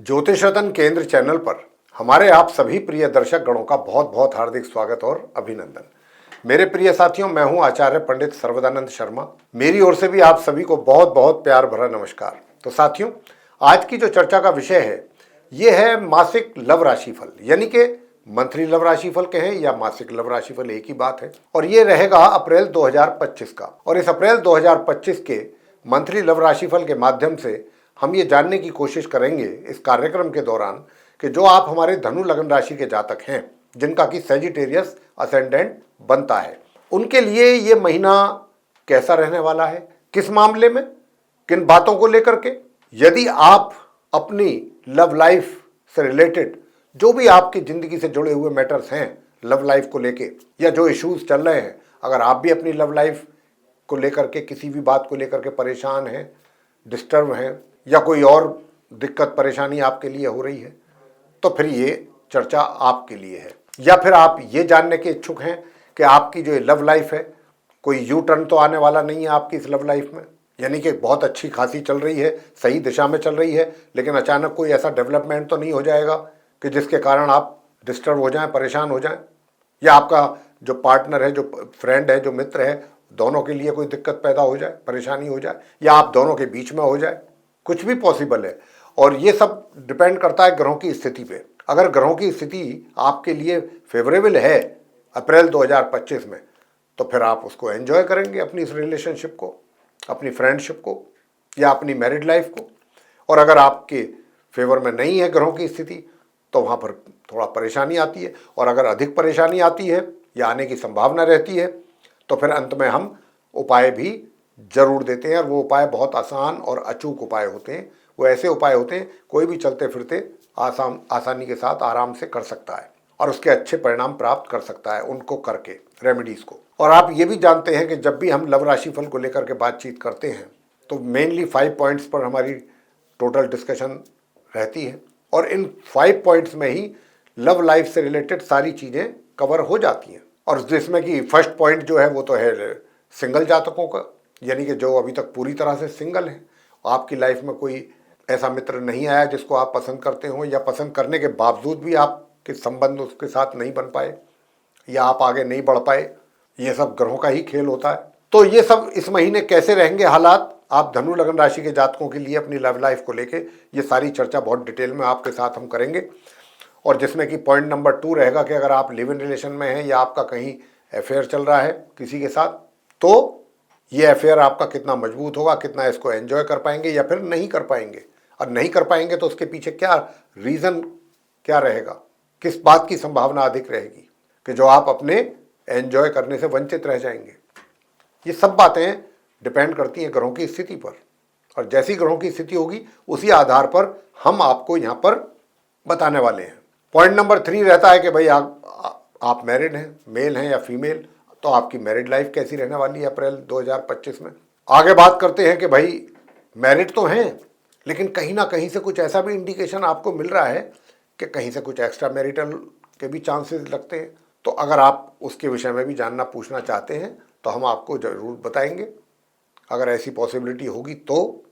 ज्योतिष रतन केंद्र चैनल पर हमारे आप सभी प्रिय दर्शक गणों का बहुत बहुत हार्दिक स्वागत और अभिनंदन। मेरे प्रिय साथियों, मैं हूं आचार्य पंडित सर्वदानंद शर्मा। मेरी ओर से भी आप सभी को बहुत बहुत प्यार भरा नमस्कार। तो साथियों, आज की जो चर्चा का विषय है ये है मासिक लव राशिफल, यानी कि मंथली लव राशिफल कहें या मासिक लव राशिफल, एक ही बात है। और ये रहेगा अप्रैल 2025 का। और इस अप्रैल 2025 के मंथली लव राशिफल के माध्यम से हम ये जानने की कोशिश करेंगे इस कार्यक्रम के दौरान कि जो आप हमारे धनु लग्न राशि के जातक हैं, जिनका कि सैजिटेरियस असेंडेंट बनता है, उनके लिए ये महीना कैसा रहने वाला है, किस मामले में, किन बातों को लेकर के। यदि आप अपनी लव लाइफ से रिलेटेड जो भी आपकी जिंदगी से जुड़े हुए मैटर्स हैं लव लाइफ को लेके, या जो इश्यूज चल रहे हैं, अगर आप भी अपनी लव लाइफ को लेकर के किसी भी बात को लेकर के परेशान हैं, डिस्टर्ब हैं, या कोई और दिक्कत परेशानी आपके लिए हो रही है, तो फिर ये चर्चा आपके लिए है। या फिर आप ये जानने के इच्छुक हैं कि आपकी जो लव लाइफ है, कोई यू टर्न तो आने वाला नहीं है आपकी इस लव लाइफ में, यानी कि बहुत अच्छी खासी चल रही है, सही दिशा में चल रही है, लेकिन अचानक कोई ऐसा डेवलपमेंट तो नहीं हो जाएगा कि जिसके कारण आप डिस्टर्ब हो जाएं, परेशान हो जाएं, या आपका जो पार्टनर है, जो फ्रेंड है, जो मित्र है, दोनों के लिए कोई दिक्कत पैदा हो जाए, परेशानी हो जाए, या आप दोनों के बीच में हो जाए, कुछ भी पॉसिबल है। और ये सब डिपेंड करता है ग्रहों की स्थिति पे। अगर ग्रहों की स्थिति आपके लिए फेवरेबल है अप्रैल 2025 में, तो फिर आप उसको एंजॉय करेंगे, अपनी इस रिलेशनशिप को, अपनी फ्रेंडशिप को, या अपनी मैरिड लाइफ को। और अगर आपके फेवर में नहीं है ग्रहों की स्थिति, तो वहाँ पर थोड़ा परेशानी आती है। और अगर अधिक परेशानी आती है या आने की संभावना रहती है, तो फिर अंत में हम उपाय भी जरूर देते हैं। और वो उपाय बहुत आसान और अचूक उपाय होते हैं। वो ऐसे उपाय होते हैं कोई भी चलते फिरते आसानी के साथ आराम से कर सकता है और उसके अच्छे परिणाम प्राप्त कर सकता है उनको करके, रेमेडीज को। और आप ये भी जानते हैं कि जब भी हम लव राशिफल को लेकर के बातचीत करते हैं तो मेनली 5 पॉइंट्स पर हमारी टोटल डिस्कशन रहती है। और इन 5 पॉइंट्स में ही लव लाइफ से रिलेटेड सारी चीज़ें कवर हो जाती हैं। और जिसमें कि फर्स्ट पॉइंट जो है वो तो है सिंगल जातकों का, यानी कि जो अभी तक पूरी तरह से सिंगल हैं, आपकी लाइफ में कोई ऐसा मित्र नहीं आया जिसको आप पसंद करते हो, या पसंद करने के बावजूद भी आपके संबंध उसके साथ नहीं बन पाए, या आप आगे नहीं बढ़ पाए। ये सब ग्रहों का ही खेल होता है। तो ये सब इस महीने कैसे रहेंगे हालात आप धनु लग्न राशि के जातकों के लिए अपनी लव लाइफ को लेके, ये सारी चर्चा बहुत डिटेल में आपके साथ हम करेंगे। और जिसमें कि पॉइंट नंबर 2 रहेगा कि अगर आप लिव इन रिलेशन में हैं या आपका कहीं अफेयर चल रहा है किसी के साथ, तो ये अफेयर आपका कितना मजबूत होगा, कितना इसको एंजॉय कर पाएंगे या फिर नहीं कर पाएंगे। और नहीं कर पाएंगे तो उसके पीछे क्या रीज़न क्या रहेगा, किस बात की संभावना अधिक रहेगी कि जो आप अपने एंजॉय करने से वंचित रह जाएंगे। ये सब बातें डिपेंड करती हैं ग्रहों की स्थिति पर। और जैसी ग्रहों की स्थिति होगी उसी आधार पर हम आपको यहाँ पर बताने वाले हैं। पॉइंट नंबर 3 रहता है कि भाई आप मैरिड हैं, मेल हैं या फीमेल, तो आपकी मैरिड लाइफ कैसी रहने वाली है अप्रैल 2025 में। आगे बात करते हैं कि भाई मैरिड तो हैं, लेकिन कहीं ना कहीं से कुछ ऐसा भी इंडिकेशन आपको मिल रहा है कि कहीं से कुछ एक्स्ट्रा मैरिटल के भी चांसेस लगते हैं। तो अगर आप उसके विषय में भी जानना पूछना चाहते हैं तो हम आपको ज़रूर बताएंगे, अगर ऐसी पॉसिबिलिटी होगी तो।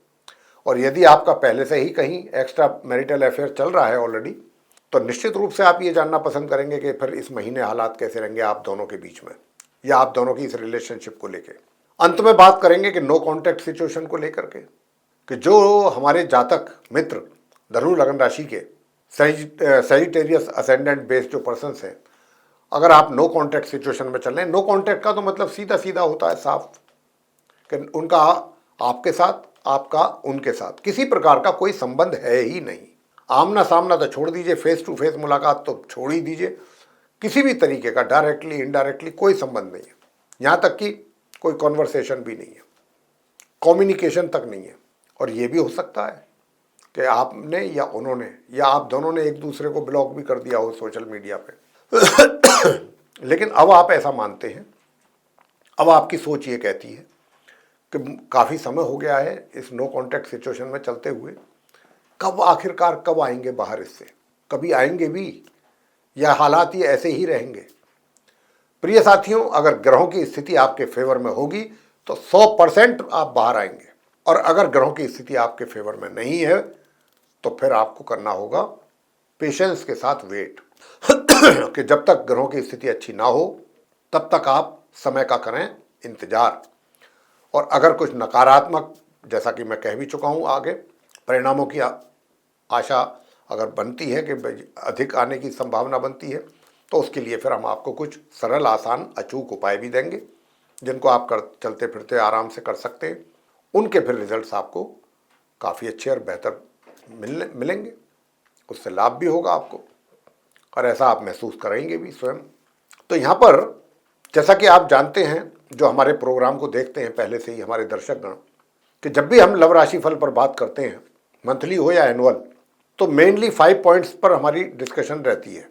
और यदि आपका पहले से ही कहीं एक्स्ट्रा मैरिटल अफेयर चल रहा है ऑलरेडी, तो निश्चित रूप से आप ये जानना पसंद करेंगे कि फिर इस महीने हालात कैसे रहेंगे आप दोनों के बीच में, या आप दोनों की इस रिलेशनशिप को लेके। अंत में बात करेंगे कि नो कॉन्टैक्ट सिचुएशन को लेकर के, कि जो हमारे जातक मित्र धनु लग्न राशि के सैजिटेरियस असेंडेंट बेस्ड जो पर्सन्स हैं, अगर आप नो कॉन्टैक्ट सिचुएशन में चल रहे हैं। नो कॉन्टैक्ट का तो मतलब सीधा सीधा होता है साफ, कि उनका आपके साथ, आपका उनके साथ किसी प्रकार का कोई संबंध है ही नहीं। आमना सामना तो छोड़ दीजिए, फेस टू फेस मुलाकात तो छोड़ ही दीजिए, किसी भी तरीके का डायरेक्टली इनडायरेक्टली कोई संबंध नहीं है। यहाँ तक कि कोई कॉन्वर्सेशन भी नहीं है, कम्युनिकेशन तक नहीं है। और ये भी हो सकता है कि आपने या उन्होंने या आप दोनों ने एक दूसरे को ब्लॉक भी कर दिया हो सोशल मीडिया पे। लेकिन अब आप ऐसा मानते हैं, अब आपकी सोच ये कहती है कि काफ़ी समय हो गया है इस नो कॉन्टैक्ट सिचुएशन में चलते हुए, कब आखिरकार कब आएंगे बाहर इससे, कभी आएंगे भी, या हालात ये ऐसे ही रहेंगे। प्रिय साथियों, अगर ग्रहों की स्थिति आपके फेवर में होगी तो 100% आप बाहर आएंगे। और अगर ग्रहों की स्थिति आपके फेवर में नहीं है तो फिर आपको करना होगा पेशेंस के साथ वेट कि जब तक ग्रहों की स्थिति अच्छी ना हो तब तक आप समय का करें इंतजार। और अगर कुछ नकारात्मक, जैसा कि मैं कह भी चुका हूं, आगे परिणामों की आशा अगर बनती है कि अधिक आने की संभावना बनती है, तो उसके लिए फिर हम आपको कुछ सरल, आसान, अचूक उपाय भी देंगे जिनको आप चलते फिरते आराम से कर सकते हैं। उनके फिर रिजल्ट्स आपको काफ़ी अच्छे और बेहतर मिलेंगे, उससे लाभ भी होगा आपको और ऐसा आप महसूस करेंगे भी स्वयं। तो यहाँ पर जैसा कि आप जानते हैं, जो हमारे प्रोग्राम को देखते हैं पहले से ही हमारे दर्शकगण, कि जब भी हम लव राशि फल पर बात करते हैं, मंथली हो या एनुअल, तो मेनली 5 पॉइंट्स पर हमारी डिस्कशन रहती है।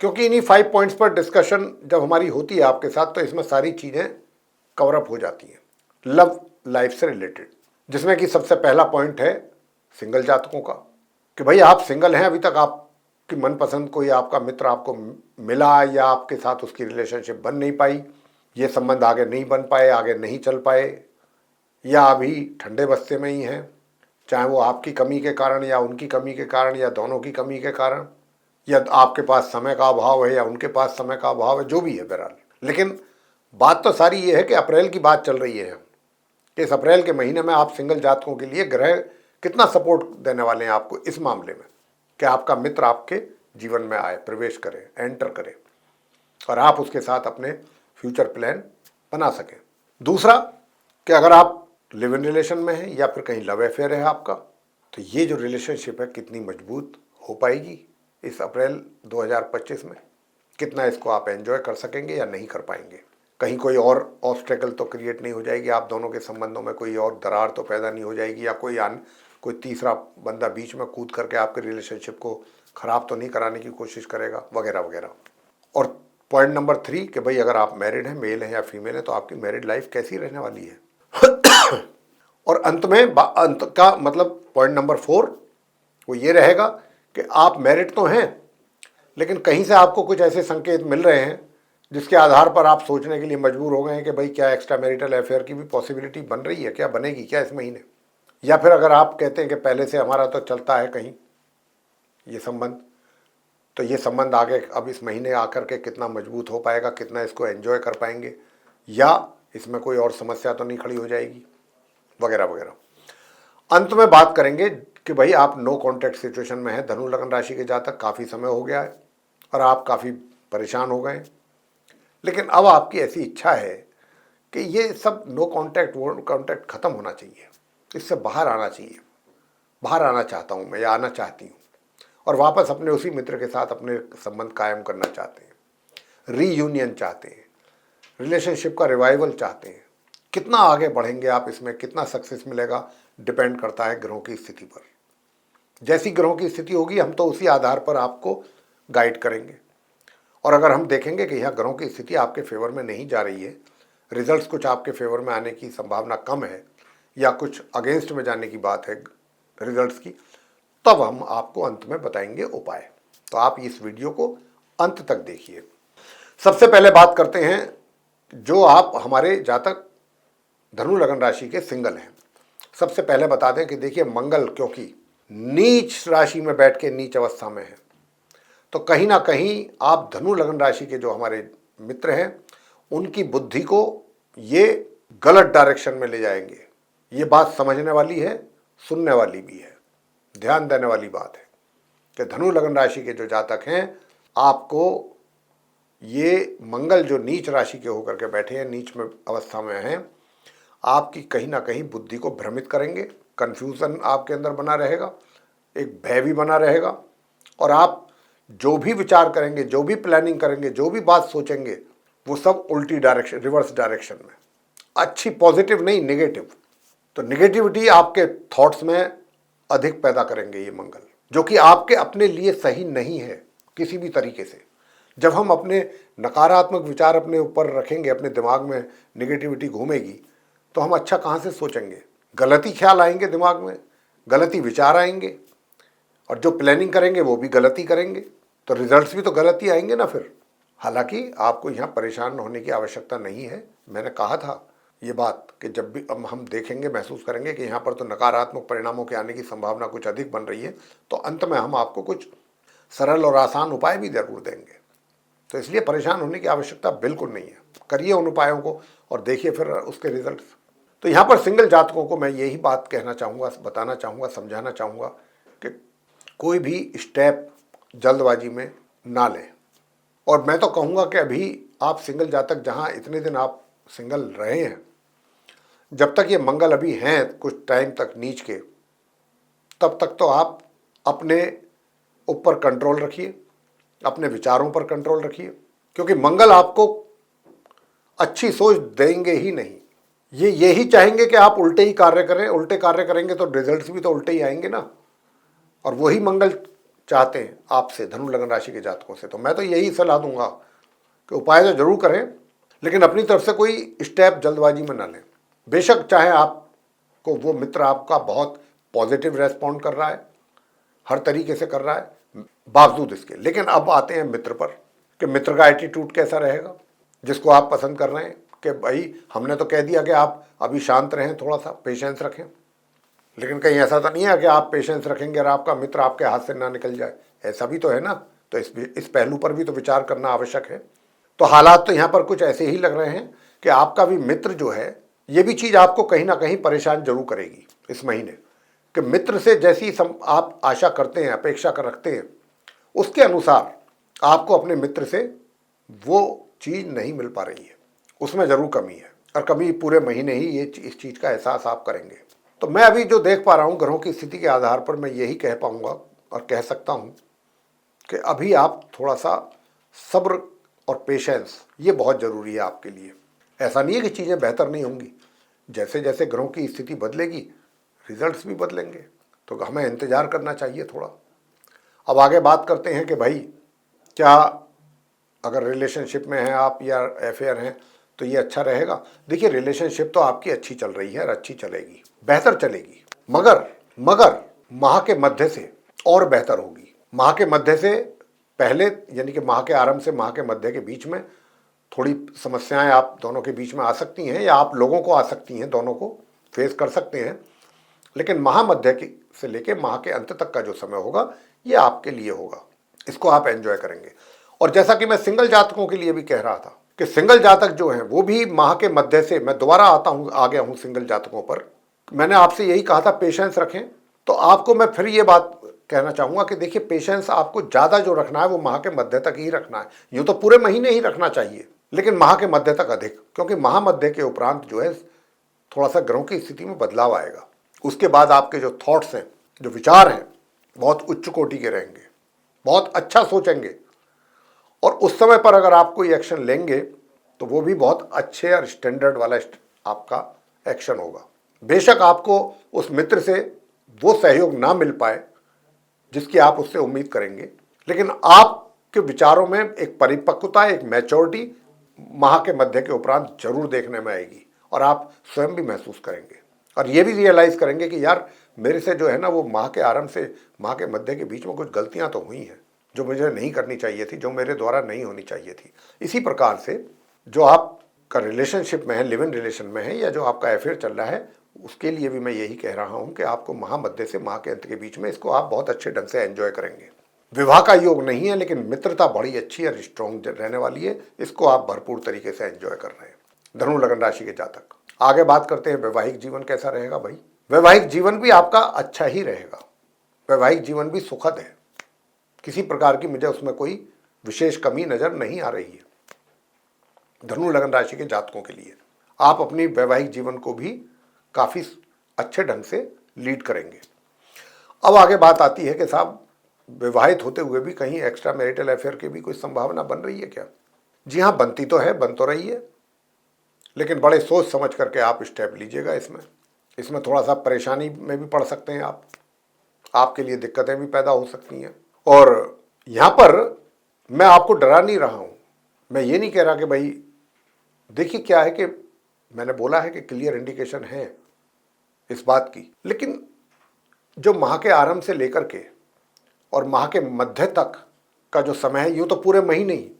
क्योंकि इन्हीं 5 पॉइंट्स पर डिस्कशन जब हमारी होती है आपके साथ, तो इसमें सारी चीज़ें कवरअप हो जाती हैं लव लाइफ से रिलेटेड, जिसमें कि सबसे पहला पॉइंट है सिंगल जातकों का, कि भाई आप सिंगल हैं, अभी तक आपकी मनपसंद कोई आपका मित्र आपको मिला या आपके साथ उसकी रिलेशनशिप बन नहीं पाई, ये संबंध आगे नहीं बन पाए, आगे नहीं चल पाए, या अभी ठंडे बस्ते में ही हैं, चाहे वो आपकी कमी के कारण या उनकी कमी के कारण या दोनों की कमी के कारण, या आपके पास समय का अभाव है या उनके पास समय का अभाव है, जो भी है बहरहाल। लेकिन बात तो सारी ये है कि अप्रैल की बात चल रही है। इस अप्रैल के महीने में आप सिंगल जातकों के लिए ग्रह कितना सपोर्ट देने वाले हैं आपको इस मामले में कि आपका मित्र आपके जीवन में आए, प्रवेश करे, एंटर करे और आप उसके साथ अपने फ्यूचर प्लान बना सकें। दूसरा कि अगर आप लिव इन रिलेशन में हैं या फिर कहीं लव अफेयर है आपका, तो ये जो रिलेशनशिप है कितनी मजबूत हो पाएगी इस अप्रैल 2025 में, कितना इसको आप एंजॉय कर सकेंगे या नहीं कर पाएंगे, कहीं कोई और ऑब्स्टेकल तो क्रिएट नहीं हो जाएगी, आप दोनों के संबंधों में कोई और दरार तो पैदा नहीं हो जाएगी, या कोई तीसरा बंदा बीच में कूद करके आपके रिलेशनशिप को ख़राब तो नहीं कराने की कोशिश करेगा, वगैरह वगैरह। और पॉइंट नंबर 3 कि भाई अगर आप मैरिड हैं, मेल हैं या फीमेल हैं, तो आपकी मैरिड लाइफ कैसी रहने वाली है। और अंत का मतलब पॉइंट नंबर 4 वो ये रहेगा कि आप मैरिड तो हैं, लेकिन कहीं से आपको कुछ ऐसे संकेत मिल रहे हैं जिसके आधार पर आप सोचने के लिए मजबूर हो गए हैं कि भाई क्या एक्स्ट्रा मैरिटल अफेयर की भी पॉसिबिलिटी बन रही है, क्या बनेगी क्या इस महीने। या फिर अगर आप कहते हैं कि पहले से हमारा तो चलता है कहीं ये संबंध, तो ये संबंध आगे अब इस महीने आकर के कितना मजबूत हो पाएगा, कितना इसको एंजॉय कर पाएंगे, या इसमें कोई और समस्या तो नहीं खड़ी हो जाएगी, वगैरह वगैरह। अंत में बात करेंगे कि भाई आप नो कॉन्टैक्ट सिचुएशन में हैं, धनु लग्न राशि के जातक, काफ़ी समय हो गया है और आप काफ़ी परेशान हो गए, लेकिन अब आपकी ऐसी इच्छा है कि ये सब नो कॉन्टैक्ट ख़त्म होना चाहिए, इससे बाहर आना चाहिए, बाहर आना चाहता हूँ मैं या आना चाहती हूँ, और वापस अपने उसी मित्र के साथ अपने संबंध कायम करना चाहते हैं, रीयूनियन चाहते हैं, रिलेशनशिप का रिवाइवल चाहते हैं। कितना आगे बढ़ेंगे आप इसमें, कितना सक्सेस मिलेगा, डिपेंड करता है ग्रहों की स्थिति पर। जैसी ग्रहों की स्थिति होगी हम तो उसी आधार पर आपको गाइड करेंगे। और अगर हम देखेंगे कि यह ग्रहों की स्थिति आपके फेवर में नहीं जा रही है, रिजल्ट्स कुछ आपके फेवर में आने की संभावना कम है या कुछ अगेंस्ट में जाने की बात है रिजल्ट्स की, तब हम आपको अंत में बताएंगे उपाय। तो आप इस वीडियो को अंत तक देखिए। सबसे पहले बात करते हैं जो आप हमारे जातक धनु लग्न राशि के सिंगल हैं। सबसे पहले बता दें कि देखिए मंगल क्योंकि नीच राशि में बैठ के नीच अवस्था में है, तो कहीं ना कहीं आप धनु लग्न राशि के जो हमारे मित्र हैं उनकी बुद्धि को ये गलत डायरेक्शन में ले जाएंगे। ये बात समझने वाली है, सुनने वाली भी है, ध्यान देने वाली बात है कि धनु लग्न राशि के जो जातक हैं, आपको ये मंगल जो नीच राशि के होकर के बैठे हैं, नीच में अवस्था में हैं, आपकी कहीं ना कहीं बुद्धि को भ्रमित करेंगे, कन्फ्यूज़न आपके अंदर बना रहेगा, एक भय भी बना रहेगा, और आप जो भी विचार करेंगे, जो भी प्लानिंग करेंगे, जो भी बात सोचेंगे, वो सब उल्टी डायरेक्शन, रिवर्स डायरेक्शन में, अच्छी पॉजिटिव नहीं नेगेटिव। तो नेगेटिविटी आपके थॉट्स में अधिक पैदा करेंगे ये मंगल, जो कि आपके अपने लिए सही नहीं है किसी भी तरीके से। जब हम अपने नकारात्मक विचार अपने ऊपर रखेंगे, अपने दिमाग में नेगेटिविटी घूमेगी, तो हम अच्छा कहाँ से सोचेंगे, गलती ख्याल आएंगे दिमाग में, गलती विचार आएंगे, और जो प्लानिंग करेंगे वो भी गलती करेंगे, तो रिजल्ट्स भी तो गलती आएंगे ना फिर। हालांकि आपको यहाँ परेशान होने की आवश्यकता नहीं है, मैंने कहा था ये बात कि जब भी अब हम देखेंगे, महसूस करेंगे कि यहाँ पर तो नकारात्मक परिणामों के आने की संभावना कुछ अधिक बन रही है, तो अंत में हम आपको कुछ सरल और आसान उपाय भी जरूर देंगे। तो इसलिए परेशान होने की आवश्यकता बिल्कुल नहीं है। करिए उन उपायों को और देखिए फिर उसके रिजल्ट। तो यहाँ पर सिंगल जातकों को मैं यही बात कहना चाहूँगा, बताना चाहूँगा, समझाना चाहूँगा कि कोई भी स्टेप जल्दबाजी में ना लें। और मैं तो कहूँगा कि अभी आप सिंगल जातक जहाँ इतने दिन आप सिंगल रहे हैं, जब तक ये मंगल अभी हैं कुछ टाइम तक नीच के, तब तक तो आप अपने ऊपर कंट्रोल रखिए, अपने विचारों पर कंट्रोल रखिए, क्योंकि मंगल आपको अच्छी सोच देंगे ही नहीं। ये यही चाहेंगे कि आप उल्टे ही कार्य करें। उल्टे कार्य करेंगे तो रिजल्ट्स भी तो उल्टे ही आएंगे ना। और वही मंगल चाहते हैं आपसे, धनु लगन राशि के जातकों से। तो मैं तो यही सलाह दूंगा कि उपाय तो जरूर करें, लेकिन अपनी तरफ से कोई स्टेप जल्दबाजी में ना लें। बेशक चाहे आपको वो मित्र आपका बहुत पॉजिटिव रेस्पॉन्ड कर रहा है, हर तरीके से कर रहा है बावजूद इसके, लेकिन अब आते हैं मित्र पर कि मित्र का एटीट्यूड कैसा रहेगा, जिसको आप पसंद कर रहे हैं कि भाई हमने तो कह दिया कि आप अभी शांत रहें, थोड़ा सा पेशेंस रखें, लेकिन कहीं ऐसा तो नहीं है कि आप पेशेंस रखेंगे और आपका मित्र आपके हाथ से ना निकल जाए। ऐसा भी तो है ना। तो इस पहलू पर भी तो विचार करना आवश्यक है। तो हालात तो यहाँ पर कुछ ऐसे ही लग रहे हैं कि आपका भी मित्र जो है, ये भी चीज़ आपको कहीं ना कहीं परेशान जरूर करेगी इस महीने, कि मित्र से जैसी आप आशा करते हैं, अपेक्षा कर रखते हैं, उसके अनुसार आपको अपने मित्र से वो चीज़ नहीं मिल पा रही है, उसमें ज़रूर कमी है। और कमी पूरे महीने ही इस चीज़ का एहसास आप करेंगे। तो मैं अभी जो देख पा रहा हूँ ग्रहों की स्थिति के आधार पर, मैं यही कह पाऊँगा और कह सकता हूँ कि अभी आप थोड़ा सा सब्र और पेशेंस, ये बहुत ज़रूरी है आपके लिए। ऐसा नहीं है कि चीज़ें बेहतर नहीं होंगी, जैसे जैसे ग्रहों की स्थिति बदलेगी रिजल्ट्स भी बदलेंगे, तो हमें इंतज़ार करना चाहिए थोड़ा। अब आगे बात करते हैं कि भाई क्या अगर रिलेशनशिप में हैं आप या अफेयर हैं तो ये अच्छा रहेगा। देखिए रिलेशनशिप तो आपकी अच्छी चल रही है और अच्छी चलेगी, बेहतर चलेगी, मगर माह के मध्य से और बेहतर होगी। माह के मध्य से पहले, यानी कि माह के आरंभ से माह के मध्य के बीच में थोड़ी समस्याएं आप दोनों के बीच में आ सकती हैं, या आप लोगों को आ सकती हैं, दोनों को फेस कर सकते हैं। लेकिन माह मध्य की से लेके माह के अंत तक का जो समय होगा ये आपके लिए होगा, इसको आप एंजॉय करेंगे। और जैसा कि मैं सिंगल जातकों के लिए भी कह रहा था कि सिंगल जातक जो हैं वो भी माह के मध्य से, मैं दोबारा आ गया हूँ सिंगल जातकों पर। मैंने आपसे यही कहा था पेशेंस रखें, तो आपको मैं फिर ये बात कहना चाहूँगा कि देखिए पेशेंस आपको ज़्यादा जो रखना है वो माह के मध्य तक ही रखना है। यूँ तो पूरे महीने ही रखना चाहिए, लेकिन माह के मध्य तक अधिक, क्योंकि माह मध्य के उपरांत जो है थोड़ा सा ग्रहों की स्थिति में बदलाव आएगा। उसके बाद आपके जो थॉट्स हैं, जो विचार हैं, बहुत उच्च कोटि के रहेंगे, बहुत अच्छा सोचेंगे, और उस समय पर अगर आप कोई एक्शन लेंगे तो वो भी बहुत अच्छे और स्टैंडर्ड वाला आपका एक्शन होगा। बेशक आपको उस मित्र से वो सहयोग ना मिल पाए जिसकी आप उससे उम्मीद करेंगे, लेकिन आपके विचारों में एक परिपक्वता, एक मैच्योरिटी माह के मध्य के उपरांत जरूर देखने में आएगी, और आप स्वयं भी महसूस करेंगे और ये भी रियलाइज़ करेंगे कि यार मेरे से जो है ना वो माह के आरंभ से माह के मध्य के बीच में कुछ गलतियां तो हुई हैं जो मुझे नहीं करनी चाहिए थी, जो मेरे द्वारा नहीं होनी चाहिए थी। इसी प्रकार से जो आपका रिलेशनशिप में है, लिव इन रिलेशन में है, या जो आपका अफेयर चल रहा है, उसके लिए भी मैं यही कह रहा हूँ कि आपको माह मध्य से माह के अंत के बीच में इसको आप बहुत अच्छे ढंग से एंजॉय करेंगे। विवाह का योग नहीं है, लेकिन मित्रता बड़ी अच्छी और स्ट्रॉन्ग रहने वाली है, इसको आप भरपूर तरीके से एंजॉय कर रहे हैं धनु लगन राशि के जातक। आगे बात करते हैं वैवाहिक जीवन कैसा रहेगा। भाई वैवाहिक जीवन भी आपका अच्छा ही रहेगा, वैवाहिक जीवन भी सुखद है, किसी प्रकार की मुझे उसमें कोई विशेष कमी नजर नहीं आ रही है। धनु लगन राशि के जातकों के लिए आप अपनी वैवाहिक जीवन को भी काफी अच्छे ढंग से लीड करेंगे। अब आगे बात आती है कि साहब विवाहित होते हुए भी कहीं एक्स्ट्रा मैरिटल अफेयर की भी कोई संभावना बन रही है क्या? जी हाँ, बनती तो है, बन तो रही है, लेकिन बड़े सोच समझ करके आप स्टेप लीजिएगा। इसमें थोड़ा सा परेशानी में भी पड़ सकते हैं आप, आपके लिए दिक्कतें भी पैदा हो सकती हैं। और यहाँ पर मैं आपको डरा नहीं रहा हूँ, मैं ये नहीं कह रहा कि भाई देखिए क्या है कि मैंने बोला है कि क्लियर इंडिकेशन है इस बात की, लेकिन जो माह के आरंभ से लेकर के और माह के मध्य तक का जो समय है, यूँ तो पूरे महीने ही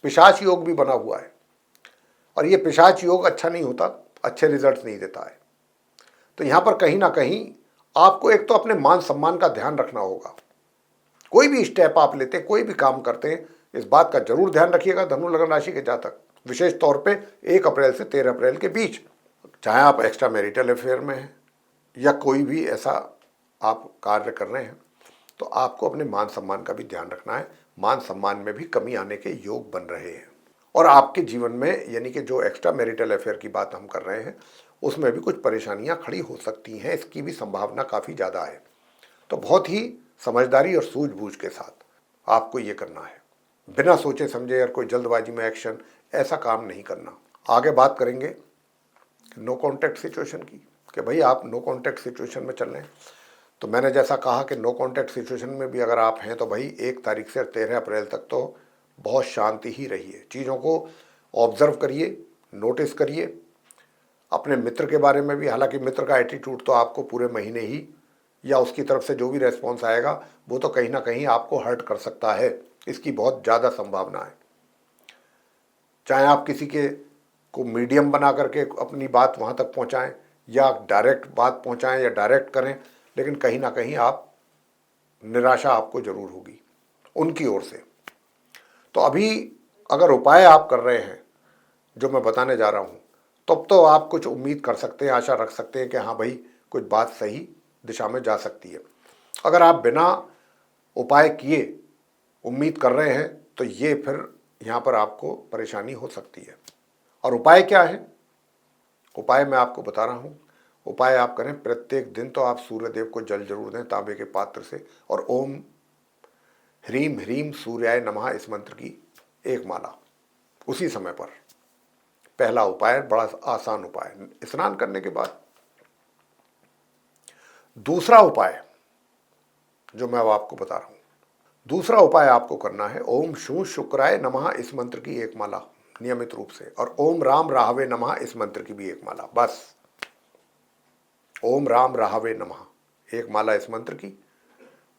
पिशाच योग भी बना हुआ है, और ये पिशाच योग अच्छा नहीं होता, अच्छे रिजल्ट नहीं देता है। तो यहाँ पर कहीं ना कहीं आपको एक तो अपने मान सम्मान का ध्यान रखना होगा। कोई भी स्टेप आप लेते हैं, कोई भी काम करते हैं, इस बात का जरूर ध्यान रखिएगा धनु लग्न राशि के जातक, विशेष तौर पे 1 अप्रैल से 13 अप्रैल के बीच, चाहे आप एक्स्ट्रा मैरिटल अफेयर में हैं या कोई भी ऐसा आप कार्य कर रहे हैं, तो आपको अपने मान सम्मान का भी ध्यान रखना है। मान सम्मान में भी कमी आने के योग बन रहे हैं और आपके जीवन में यानी कि जो एक्स्ट्रा मैरिटल अफेयर की बात हम कर रहे हैं उसमें भी कुछ परेशानियां खड़ी हो सकती हैं, इसकी भी संभावना काफ़ी ज़्यादा है। तो बहुत ही समझदारी और सूझबूझ के साथ आपको ये करना है, बिना सोचे समझे या कोई जल्दबाजी में एक्शन, ऐसा काम नहीं करना। आगे बात करेंगे नो कॉन्टैक्ट सिचुएशन की, कि भाई आप नो कॉन्टैक्ट सिचुएशन में चल रहे हैं। तो मैंने जैसा कहा कि नो कॉन्टैक्ट सिचुएशन में भी अगर आप हैं तो भाई 1 तारीख से 13 अप्रैल तक तो बहुत शांति ही रहिए, चीज़ों को ऑब्जर्व करिए, नोटिस करिए। अपने मित्र के बारे में भी, हालांकि मित्र का एटीट्यूड तो आपको पूरे महीने ही या उसकी तरफ से जो भी रेस्पॉन्स आएगा वो तो कहीं ना कहीं आपको हर्ट कर सकता है, इसकी बहुत ज़्यादा संभावना है। चाहे आप किसी के को मीडियम बना करके अपनी बात वहाँ तक पहुँचाएं या डायरेक्ट बात पहुँचाएं या डायरेक्ट करें, लेकिन कहीं ना कहीं आप निराशा आपको जरूर होगी उनकी ओर से। तो अभी अगर उपाय आप कर रहे हैं जो मैं बताने जा रहा हूँ, तब तो आप कुछ उम्मीद कर सकते हैं, आशा रख सकते हैं कि हाँ भाई कुछ बात सही दिशा में जा सकती है। अगर आप बिना उपाय किए उम्मीद कर रहे हैं तो ये फिर यहाँ पर आपको परेशानी हो सकती है। और उपाय क्या है? उपाय मैं आपको बता रहा हूँ। उपाय आप करें, प्रत्येक दिन तो आप सूर्यदेव को जल जरूर दें तांबे के पात्र से, और ओम ह्रीम ह्रीम सूर्याय नमः इस मंत्र की 1 माला उसी समय पर। पहला उपाय, बड़ा आसान उपाय, स्नान करने के बाद। दूसरा उपाय जो मैं अब आपको बता रहा हूं, दूसरा उपाय आपको करना है ओम शू शुक्राय नमः इस मंत्र की 1 माला नियमित रूप से, और ओम राम राहवे नमः इस मंत्र की भी 1 माला। बस ओम राम राहवे नमः 1 माला इस मंत्र की,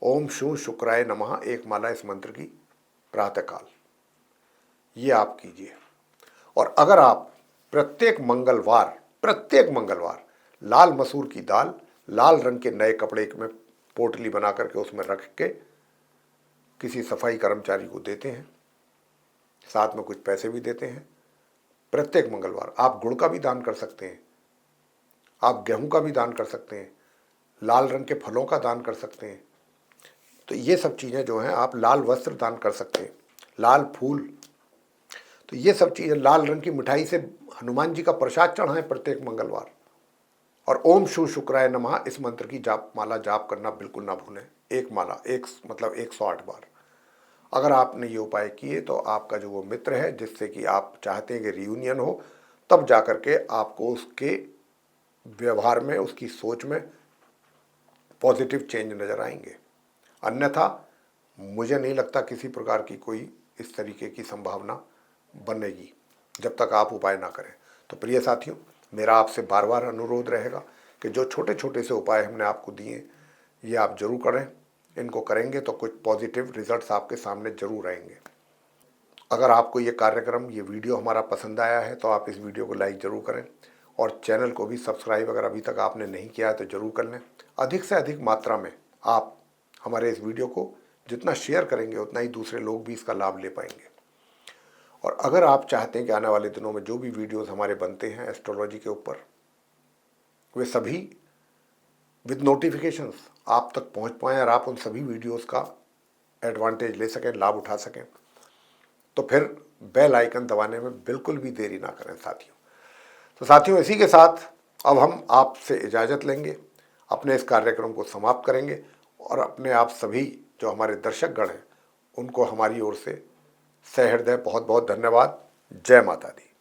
ओम शू शुक्राय नमः 1 माला इस मंत्र की प्रातःकाल, ये आप कीजिए। और अगर आप प्रत्येक मंगलवार लाल मसूर की दाल लाल रंग के नए कपड़े में पोटली बना करके उसमें रख के किसी सफाई कर्मचारी को देते हैं, साथ में कुछ पैसे भी देते हैं, प्रत्येक मंगलवार आप गुड़ का भी दान कर सकते हैं, आप गेहूं का भी दान कर सकते हैं, लाल रंग के फलों का दान कर सकते हैं। तो ये सब चीज़ें जो हैं, आप लाल वस्त्र दान कर सकते हैं, लाल फूल, तो ये सब चीज़ें, लाल रंग की मिठाई से हनुमान जी का प्रसाद चढ़ाएं प्रत्येक मंगलवार। और ओम शू शुक्राय नमः इस मंत्र की माला जाप करना बिल्कुल ना भूलें। 1 माला, मतलब 108 बार। अगर आपने ये उपाय किए तो आपका जो वो मित्र है जिससे कि आप चाहते हैं कि रियूनियन हो, तब जा कर के आपको उसके व्यवहार में, उसकी सोच में पॉजिटिव चेंज नज़र आएंगे। अन्यथा मुझे नहीं लगता किसी प्रकार की कोई इस तरीके की संभावना बनेगी जब तक आप उपाय ना करें। तो प्रिय साथियों, मेरा आपसे बार बार अनुरोध रहेगा कि जो छोटे छोटे से उपाय हमने आपको दिए ये आप जरूर करें। इनको करेंगे तो कुछ पॉजिटिव रिजल्ट्स आपके सामने जरूर आएंगे। अगर आपको ये कार्यक्रम, ये वीडियो हमारा पसंद आया है तो आप इस वीडियो को लाइक ज़रूर करें और चैनल को भी सब्सक्राइब अगर अभी तक आपने नहीं किया है तो ज़रूर कर लें। अधिक से अधिक मात्रा में आप हमारे इस वीडियो को जितना शेयर करेंगे उतना ही दूसरे लोग भी इसका लाभ ले पाएंगे। और अगर आप चाहते हैं कि आने वाले दिनों में जो भी वीडियोस हमारे बनते हैं एस्ट्रोलॉजी के ऊपर, वे सभी विद नोटिफिकेशंस आप तक पहुंच पाएँ और आप उन सभी वीडियोस का एडवांटेज ले सकें, लाभ उठा सकें, तो फिर बेल आइकन दबाने में बिल्कुल भी देरी ना करें साथियों। तो साथियों, इसी के साथ अब हम आपसे इजाज़त लेंगे, अपने इस कार्यक्रम को समाप्त करेंगे और अपने आप सभी जो हमारे दर्शकगण हैं उनको हमारी ओर से सहृदय बहुत बहुत धन्यवाद। जय माता दी।